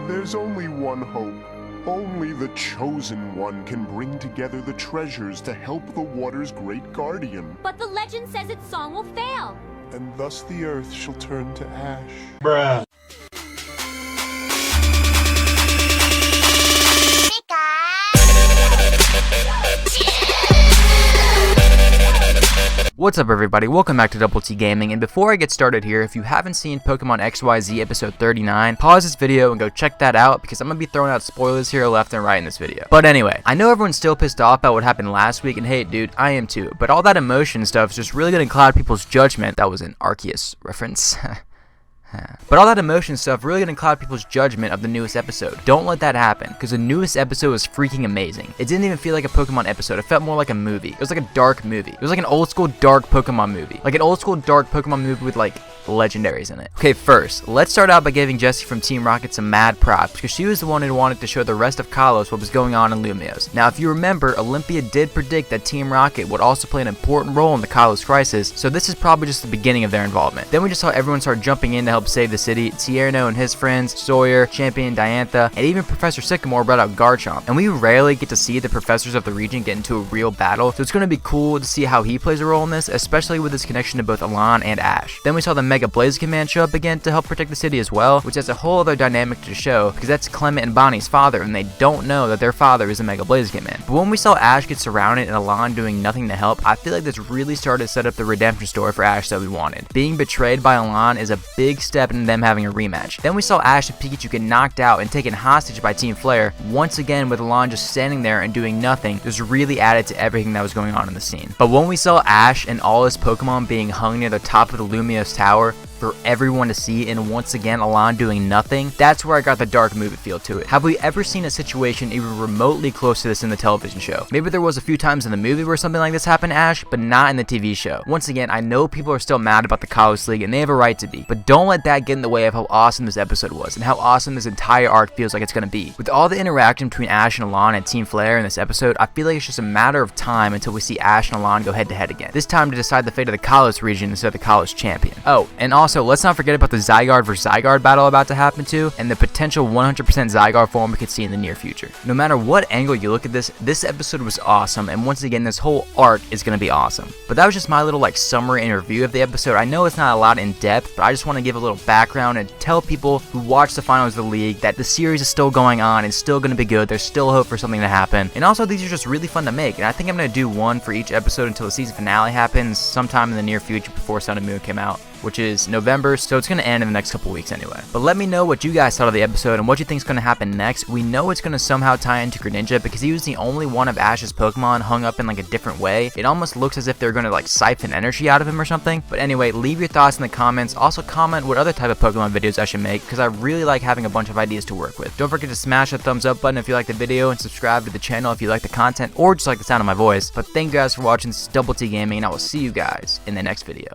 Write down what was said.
There's only one hope. Only the Chosen One can bring together the treasures to help the water's great guardian. But the legend says its song will fail. And thus the earth shall turn to ash. Bruh. What's up everybody, welcome back to Double T Gaming, and before I get started here, if you haven't seen Pokemon XYZ episode 39, pause this video and go check that out because I'm going to be throwing out spoilers here left and right in this video. But anyway, I know everyone's still pissed off about what happened last week, and hey dude, I am too, but all that emotion stuff is just really going to cloud people's judgment. That was an Arceus reference. But all that emotion stuff really gonna cloud people's judgment of the newest episode. Don't let that happen, because the newest episode was freaking amazing. It didn't even feel like a Pokemon episode, it felt more like a movie. It was like a dark movie. It was like an old school dark Pokemon movie. Like an old school dark Pokemon movie with like legendaries in it. Okay, first, let's start out by giving Jessie from Team Rocket some mad props, because she was the one who wanted to show the rest of Kalos what was going on in Lumiose. Now, if you remember, Olympia did predict that Team Rocket would also play an important role in the Kalos crisis, so this is probably just the beginning of their involvement. Then we just saw everyone start jumping in to help save the city. Tierno and his friends, Sawyer, Champion, Diantha, and even Professor Sycamore brought out Garchomp. And we rarely get to see the professors of the region get into a real battle, so it's going to be cool to see how he plays a role in this, especially with his connection to both Alan and Ash. Then we saw the Mega Blaziken Man show up again to help protect the city as well, which has a whole other dynamic to show, because that's Clement and Bonnie's father, and they don't know that their father is a Mega Blaziken Man. But when we saw Ash get surrounded and Alan doing nothing to help, I feel like this really started to set up the redemption story for Ash that we wanted. Being betrayed by Alan is a big step in them having a rematch. Then we saw Ash and Pikachu get knocked out and taken hostage by Team Flare, once again with Alan just standing there and doing nothing, just really added to everything that was going on in the scene. But when we saw Ash and all his Pokemon being hung near the top of the Lumiose Tower, for everyone to see, and once again Alan doing nothing, that's where I got the dark movie feel to it. Have we ever seen a situation even remotely close to this in the television show? Maybe there was a few times in the movie where something like this happened to Ash, but not in the TV show. Once again, I know people are still mad about the Kalos League, and they have a right to be, but don't let that get in the way of how awesome this episode was, and how awesome this entire arc feels like it's gonna be. With all the interaction between Ash and Alan and Team Flare in this episode, I feel like it's just a matter of time until we see Ash and Alan go head to head again. This time to decide the fate of the Kalos region instead of the Kalos champion. Oh, and also, let's not forget about the Zygarde vs Zygarde battle about to happen too, and the potential 100% Zygarde form we could see in the near future. No matter what angle you look at this episode was awesome, and once again, this whole arc is going to be awesome. But that was just my little summary and review of the episode. I know it's not a lot in depth, but I just want to give a little background and tell people who watch the finals of the league that the series is still going on and still going to be good. There's still hope for something to happen, and also these are just really fun to make, and I think I'm going to do one for each episode until the season finale happens sometime in the near future before Sun and Moon came out, which is November, so it's going to end in the next couple weeks anyway. But let me know what you guys thought of the episode and what you think is going to happen next. We know it's going to somehow tie into Greninja because he was the only one of Ash's Pokemon hung up in a different way. It almost looks as if they're going to siphon energy out of him or something. But anyway, leave your thoughts in the comments. Also comment what other type of Pokemon videos I should make, because I really like having a bunch of ideas to work with. Don't forget to smash that thumbs up button if you like the video, and subscribe to the channel if you like the content or just like the sound of my voice. But thank you guys for watching. This is Double T Gaming, and I will see you guys in the next video.